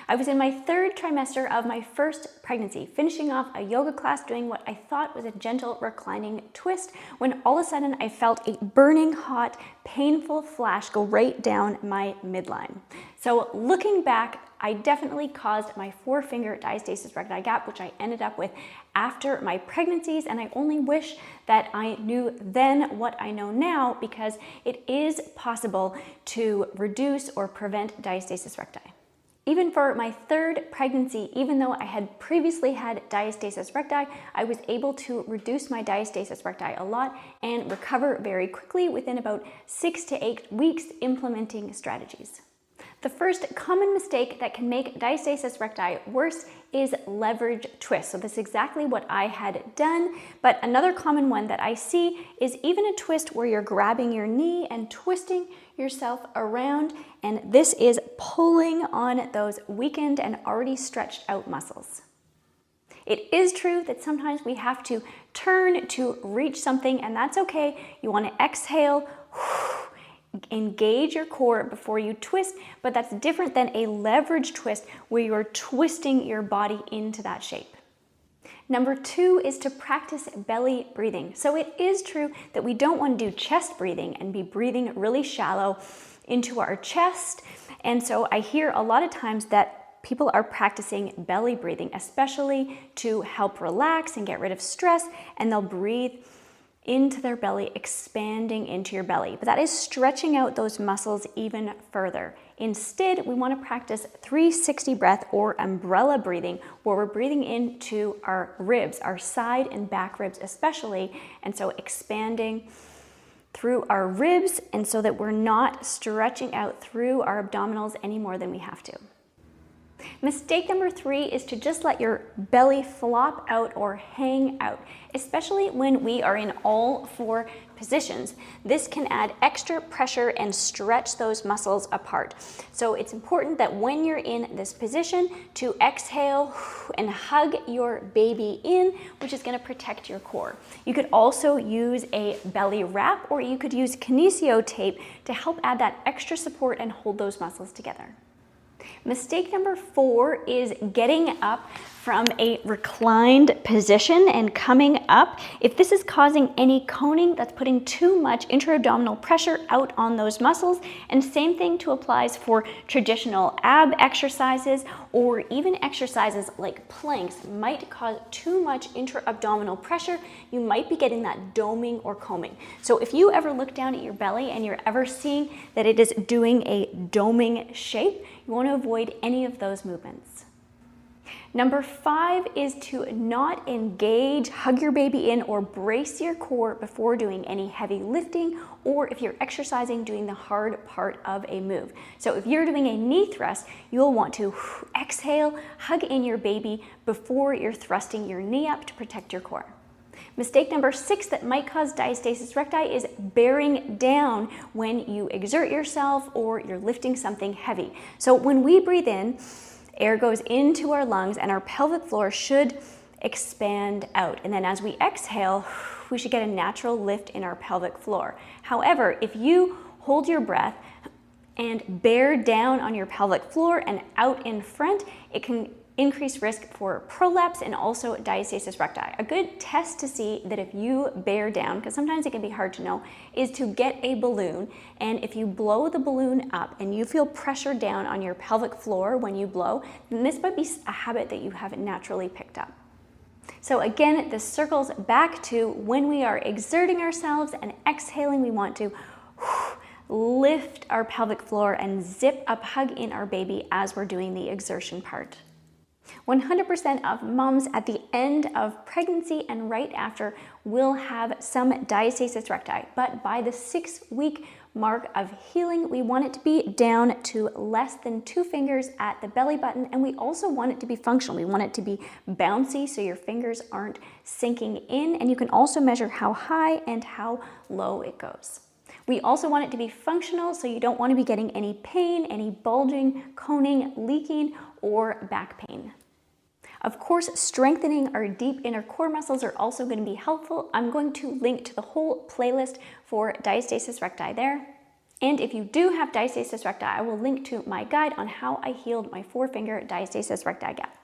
I was in my third trimester of my first pregnancy, finishing off a yoga class doing what I thought was a gentle reclining twist, when all of a sudden I felt a burning hot, painful flash go right down my midline. So looking back, I definitely caused my 4-finger diastasis recti gap, which I ended up with after my pregnancies, and I only wish that I knew then what I know now, because it is possible to reduce or prevent diastasis recti. Even for my third pregnancy, even though I had previously had diastasis recti, I was able to reduce my diastasis recti a lot and recover very quickly within about 6 to 8 weeks implementing strategies. The first common mistake that can make diastasis recti worse is leverage twist. So this is exactly what I had done, but another common one that I see is even a twist where you're grabbing your knee and twisting yourself around, and this is pulling on those weakened and already stretched out muscles. It is true that sometimes we have to turn to reach something, and that's okay. You want to exhale, engage your core before you twist, but that's different than a leverage twist where you're twisting your body into that shape. Number 2 is to practice belly breathing. So it is true that we don't want to do chest breathing and be breathing really shallow into our chest. And so I hear a lot of times that people are practicing belly breathing, especially to help relax and get rid of stress, and they'll breathe into their belly, expanding into your belly. But that is stretching out those muscles even further. Instead, we want to practice 360 breath or umbrella breathing, where we're breathing into our ribs, our side and back ribs especially, and so expanding through our ribs, and so that we're not stretching out through our abdominals any more than we have to. Mistake number 3 is to just let your belly flop out or hang out, especially when we are in all 4 positions. This can add extra pressure and stretch those muscles apart. So it's important that when you're in this position to exhale and hug your baby in, which is going to protect your core. You could also use a belly wrap, or you could use kinesio tape to help add that extra support and hold those muscles together. Mistake number 4 is getting up from a reclined position and coming up. If this is causing any coning, that's putting too much intra-abdominal pressure out on those muscles. And same thing applies for traditional ab exercises, or even exercises like planks might cause too much intra-abdominal pressure. You might be getting that doming or combing. So if you ever look down at your belly and you're ever seeing that it is doing a doming shape, you want to avoid any of those movements. Number 5 is to not engage, hug your baby in, or brace your core before doing any heavy lifting, or if you're exercising, doing the hard part of a move. So if you're doing a knee thrust, you'll want to exhale, hug in your baby before you're thrusting your knee up to protect your core. Mistake number 6 that might cause diastasis recti is bearing down when you exert yourself or you're lifting something heavy. So when we breathe in, air goes into our lungs and our pelvic floor should expand out. And then as we exhale, we should get a natural lift in our pelvic floor. However, if you hold your breath and bear down on your pelvic floor and out in front, it can increase risk for prolapse and also diastasis recti. A good test to see that if you bear down, because sometimes it can be hard to know, is to get a balloon, and if you blow the balloon up and you feel pressure down on your pelvic floor when you blow, then this might be a habit that you haven't naturally picked up. So again, this circles back to when we are exerting ourselves and exhaling, we want to lift our pelvic floor and zip up, hug in our baby as we're doing the exertion part. 100% of moms at the end of pregnancy and right after will have some diastasis recti, but by the 6-week mark of healing, we want it to be down to less than 2 fingers at the belly button, and we also want it to be functional. We want it to be bouncy so your fingers aren't sinking in, and you can also measure how high and how low it goes. We also want it to be functional, so you don't want to be getting any pain, any bulging, coning, leaking, or back pain. Of course, strengthening our deep inner core muscles are also going to be helpful. I'm going to link to the whole playlist for diastasis recti there. And if you do have diastasis recti, I will link to my guide on how I healed my forefinger diastasis recti gap.